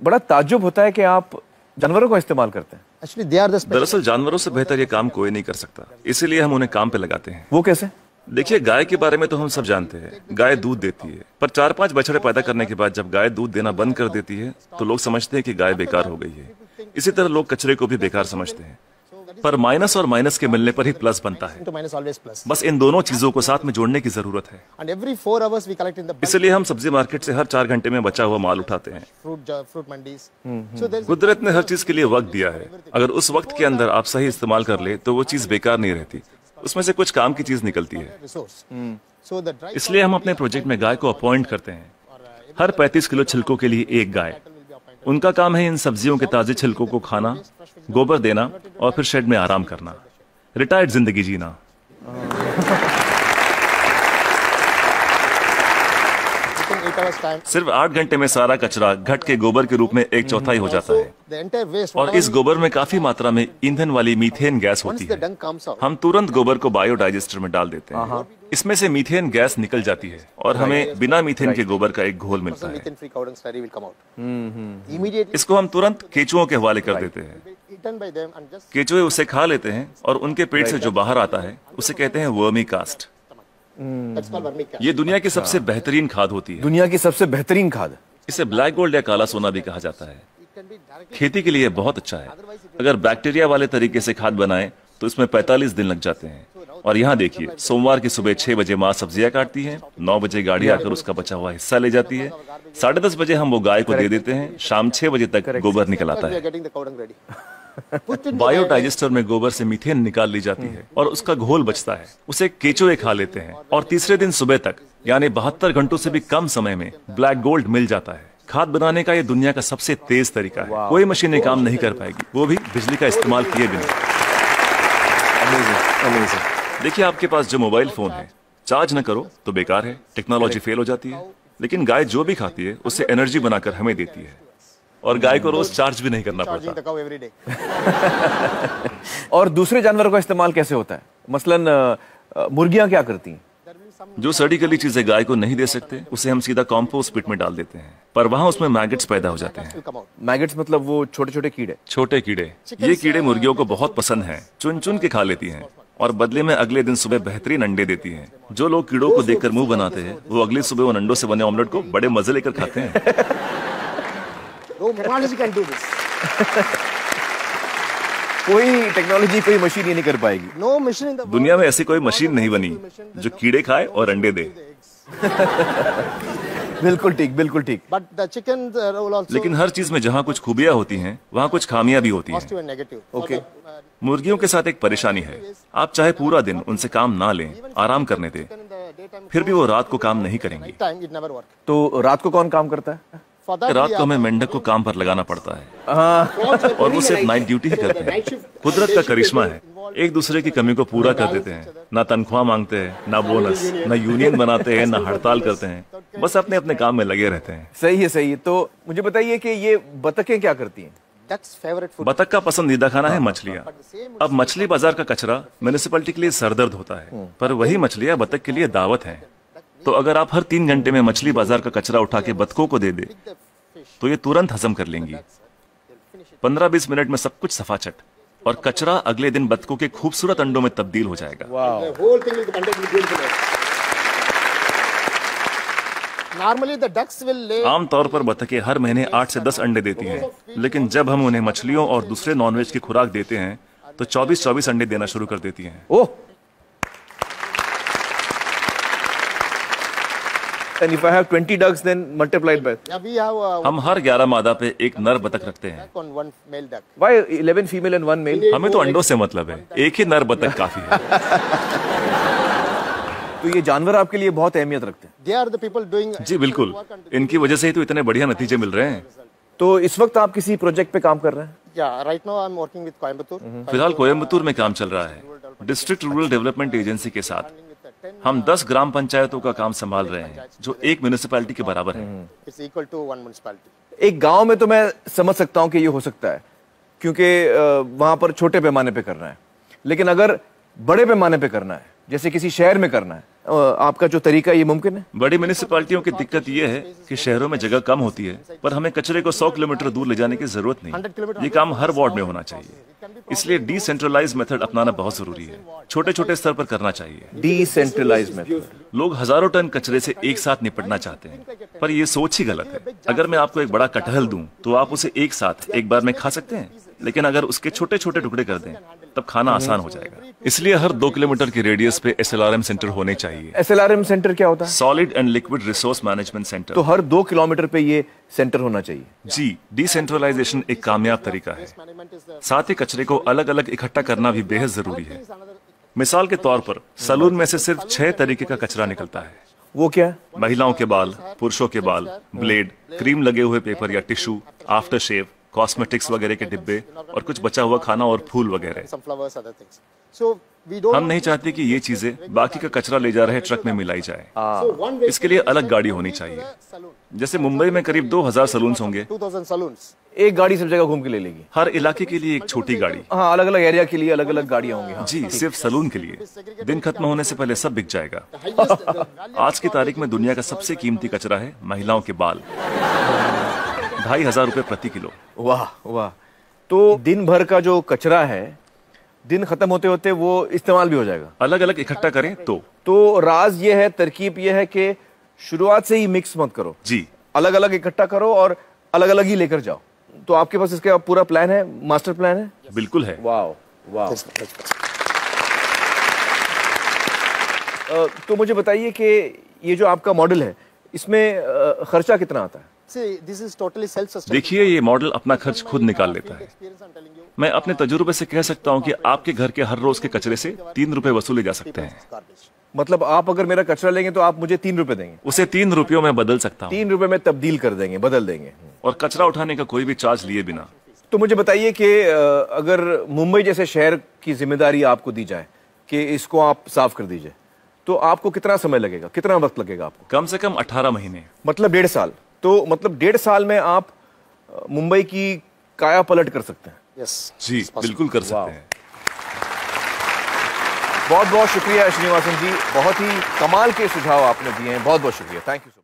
बड़ा ताज्जुब होता है कि आप जानवरों को इस्तेमाल करते हैं। Actually, they are the special. दरअसल जानवरों से बेहतर ये काम कोई नहीं कर सकता, इसीलिए हम उन्हें काम पे लगाते हैं। वो कैसे? देखिए, गाय के बारे में तो हम सब जानते हैं, गाय दूध देती है, पर 4-5 बछड़े पैदा करने के बाद जब गाय दूध देना बंद कर देती है तो लोग समझते हैं कि गाय बेकार हो गई है। इसी तरह लोग कचरे को भी बेकार समझते हैं, पर माइनस और माइनस के मिलने पर ही प्लस बनता है। To minus always plus. बस इन दोनों चीजों को साथ में जोड़ने की जरूरत है। And every 4 hours we collect in the इसलिए हम सब्जी मार्केट से हर 4 घंटे में बचा हुआ माल उठाते हैं। fruit mandis. So there's कुदरत ने हर चीज के लिए वक्त दिया है, अगर उस वक्त के अंदर आप सही इस्तेमाल कर ले तो वो चीज बेकार नहीं रहती, उसमें से कुछ काम की चीज निकलती है। resource. So the dry इसलिए हम अपने प्रोजेक्ट में गाय को अपॉइंट करते हैं, हर 35 किलो छिलकों के लिए एक गाय। उनका काम है इन सब्जियों के ताजे छिलकों को खाना, गोबर देना और फिर शेड में आराम करना, रिटायर्ड जिंदगी जीना। within 8 hours time. सिर्फ 8 घंटे में सारा कचरा घट के गोबर के रूप में 1/4 हो जाता है, The entire waste. और इस गोबर में काफी मात्रा में ईंधन वाली मीथेन गैस होती Once the है। dung comes out. हम तुरंत गोबर को बायोडाइजेस्टर में डाल देते हैं, इसमें से मीथेन गैस निकल जाती है और हमें बिना मीथेन के गोबर का एक घोल मिलता है। Methane free cow dung slurry will come out. Immediately इसको हम तुरंत केचुओं के हवाले कर देते हैं। eaten by them and just केचुए उसे खा लेते हैं और उनके पेट से जो बाहर आता है उसे कहते हैं vermi cast. that's called vermicast. ये दुनिया की सबसे बेहतरीन खाद होती है। दुनिया की सबसे बेहतरीन खाद। इसे ब्लैक गोल्ड या काला सोना भी कहा जाता है। It can be directly. खेती के लिए बहुत अच्छा है। अगर बैक्टीरिया वाले तरीके से खाद बनाएं तो इसमें 45 दिन लग जाते हैं। और यहाँ देखिए, सोमवार की सुबह 6 बजे माँ सब्जियां काटती है, 9 बजे गाड़ी आकर उसका बचा हुआ हिस्सा ले जाती है, 10:30 बजे हम वो गाय को दे देते हैं, शाम 6 बजे तक गोबर निकल आता We are है। getting the cow dung ready. Put in biodigester में गोबर से मीथेन निकाल ली जाती है और उसका घोल बचता है, उसे केचुए खा लेते हैं और तीसरे दिन सुबह तक यानी 72 घंटों से भी कम समय में ब्लैक गोल्ड मिल जाता है। खाद बनाने का ये दुनिया का सबसे तेज तरीका है, कोई मशीनें काम नहीं कर पाएगी, वो भी बिजली का इस्तेमाल किए बिना। देखिए, आपके पास जो मोबाइल फोन है, चार्ज न करो तो बेकार है, टेक्नोलॉजी फेल हो जाती है, लेकिन गाय जो भी खाती है उससे एनर्जी बनाकर हमें देती है और गाय को रोज चार्ज भी नहीं करना charging पड़ता। the cow every day. और दूसरे जानवरों का इस्तेमाल कैसे होता है? मसलन मुर्गियां क्या करती हैं? जो सड़ी गली चीजें गाय को नहीं दे सकते उसे हम सीधा कॉम्पोस्ट पिट में डाल देते हैं, पर वहाँ उसमें मैगेट्स पैदा हो जाते हैं। Will come out. मैगेट्स मतलब वो छोटे छोटे कीड़े। छोटे कीड़े, ये कीड़े मुर्गियों को बहुत पसंद हैं, चुन चुन के खा लेती हैं और बदले में अगले दिन सुबह बेहतरीन अंडे देती हैं। जो लोग कीड़ों को देखकर मुंह बनाते हैं वो अगली सुबह उन अंडों से बने ऑमलेट को बड़े मजे लेकर खाते हैं। No technology can do this. कोई टेक्नोलॉजी, कोई मशीन ये नहीं कर पाएगी। No machine in the world. दुनिया में ऐसी कोई मशीन नहीं बनी जो कीड़े खाए और अंडे दे। बिल्कुल ठीक, बिल्कुल ठीक। But the chicken will also लेकिन हर चीज में जहाँ कुछ खूबियां होती हैं वहाँ कुछ खामियां भी होती हैं। positive and negative. ओके। मुर्गियों के साथ एक परेशानी है, आप चाहे पूरा दिन उनसे काम ना लें, आराम करने दें, In the daytime, फिर भी वो रात को काम नहीं करेंगी। time it never work. तो रात को कौन काम करता है? For that रात we को हमें मेंढक को काम पर लगाना पड़ता है और वो सिर्फ नाइट ड्यूटी ही करते हैं। कुदरत का करिश्मा है, एक दूसरे की कमी को पूरा कर देते हैं, ना तनख्वाह मांगते हैं, ना बोनस, ना यूनियन बनाते हैं, ना हड़ताल करते हैं, बस अपने अपने काम में लगे रहते हैं। सही है, सही है। तो मुझे बताइए कि ये बतखें क्या करती हैं? duck's favorite food. बतख का पसंदीदा खाना है मछलियाँ। अब मछली बाजार का कचरा म्युनिसिपैलिटी के लिए सरदर्द होता है, पर वही मछलियाँ बतख के लिए दावत हैं। तो अगर आप हर 3 घंटे में मछली बाजार का कचरा उठा के बतखों को दे दे तो ये तुरंत हजम कर लेंगी। 15-20 मिनट में सब कुछ सफाचट, और कचरा अगले दिन बतखों के खूबसूरत अंडों में तब्दील हो जाएगा। The whole thing will be conducted with beautiful eggs. Normally the ducks will lay आमतौर पर बतखें हर महीने 8 से 10 अंडे देती हैं, लेकिन जब हम उन्हें मछलियों और दूसरे नॉनवेज की खुराक देते हैं तो 24-24 अंडे देना शुरू कर देती हैं। ओह, and if I have 20 ducks, then multiplied by yeah, we have हम हर 11 मादा पे एक नर बतख रखते हैं। duck on one male duck. why 11 female and 1 male? हमें तो अंडों से मतलब है, एक ही नर बतख काफी है। तो ये जानवर आपके लिए बहुत अहमियत रखते हैं। They are the people doing जी बिल्कुल, इनकी वजह से ही तो इतने बढ़िया नतीजे मिल रहे हैं। तो इस वक्त आप किसी प्रोजेक्ट पे काम कर रहे हैं? yeah, right now I'm working with Coimbatore. फिलहाल कोयम्बतूर में काम चल रहा है, डिस्ट्रिक्ट रूरल डेवलपमेंट एजेंसी के साथ। हम 10 ग्राम पंचायतों का काम संभाल रहे हैं जो एक म्युनिसिपैलिटी के बराबर है। It's equal to one municipality. एक गांव में तो मैं समझ सकता हूं कि ये हो सकता है, क्योंकि वहां पर छोटे पैमाने पे करना है, लेकिन अगर बड़े पैमाने पे करना है, जैसे किसी शहर में करना है, आपका जो तरीका ये मुमकिन है? बड़ी म्यूनिसिपैलिटियों की दिक्कत यह है कि शहरों में जगह कम होती है, पर हमें कचरे को 100 किलोमीटर दूर ले जाने की जरूरत नहीं। ये काम हर वार्ड में होना चाहिए। इसलिए डिसेंट्रलाइज मेथड अपनाना बहुत जरूरी है। छोटे छोटे स्तर पर करना चाहिए। Decentralize method. लोग हजारों टन कचरे से एक साथ निपटना चाहते हैं, पर ये सोच ही गलत है। अगर मैं आपको एक बड़ा कटहल दूं, तो आप उसे एक साथ एक बार में खा सकते हैं, लेकिन अगर उसके छोटे छोटे टुकड़े कर दें, तब खाना आसान हो जाएगा। इसलिए हर 2 किलोमीटर के रेडियस पे SLRM सेंटर होने चाहिए। SLRM सेंटर क्या होता है? Solid and liquid resource management centre. तो हर 2 किलोमीटर पे ये सेंटर होना चाहिए। जी, डिसेंट्रलाइजेशन एक कामयाब तरीका है। साथ ही कचरे को अलग अलग इकट्ठा करना भी बेहद जरूरी है। मिसाल के तौर पर सलून में से सिर्फ 6 तरीके का कचरा निकलता है। वो क्या है? महिलाओं के बाल, पुरुषों के बाल, ब्लेड, क्रीम लगे हुए पेपर या टिश्यू, आफ्टर शेव, कॉस्मेटिक्स वगैरह के डिब्बे और कुछ बचा हुआ खाना और फूल वगैरह। हम नहीं चाहते कि ये चीजें बाकी का कचरा ले जा रहे ट्रक में मिलाई जाए। इसके लिए अलग गाड़ी होनी चाहिए। जैसे मुंबई में करीब 2000 सलून्स होंगे। एक गाड़ी सब जगह घूम के ले लेगी। हर इलाके के लिए एक छोटी गाड़ी। हाँ, अलग अलग एरिया के लिए अलग अलग गाड़ियां होंगी। हाँ। जी, सिर्फ सलून के लिए। दिन खत्म होने से पहले सब बिक जाएगा। आज की तारीख में दुनिया का सबसे कीमती कचरा है महिलाओं के बाल। 2500 रुपए प्रति किलो। वाह वाह। तो दिन भर का जो कचरा है, दिन खत्म होते होते वो इस्तेमाल भी हो जाएगा। अलग अलग इकट्ठा करें तो राज ये है, तरकीब ये है कि शुरुआत से ही मिक्स मत करो। जी, अलग अलग इकट्ठा करो और अलग अलग ही लेकर जाओ। तो आपके पास इसका पूरा प्लान है, मास्टर प्लान है? बिल्कुल है। वाह वाह। तो मुझे बताइए कि ये जो आपका मॉडल है, इसमें खर्चा कितना आता है? देखिए, ये मॉडल अपना खर्च खुद निकाल लेता है। मैं अपने तजुर्बे से कह सकता हूँ कि आपके घर के हर रोज के कचरे से 3 रुपए वसूले जा सकते हैं। मतलब आप अगर मेरा कचरा लेंगे तो आप मुझे 3 रुपए देंगे? उसे 3 रुपयों में बदल सकता हूँ। 3 रुपए में तब्दील कर देंगे, बदल देंगे। और कचरा उठाने का कोई भी चार्ज लिए बिना। तो मुझे बताइए कि अगर मुंबई जैसे शहर की जिम्मेदारी आपको दी जाए कि इसको आप साफ कर दीजिए, तो आपको कितना समय लगेगा, कितना वक्त लगेगा आपको? कम से कम 18 महीने। मतलब 1.5 साल। तो मतलब 1.5 साल में आप मुंबई की काया पलट कर सकते हैं। जी, बिल्कुल कर सकते हैं। बहुत बहुत शुक्रिया श्रीनिवासन जी, बहुत ही कमाल के सुझाव आपने दिए हैं। बहुत बहुत शुक्रिया। Thank you.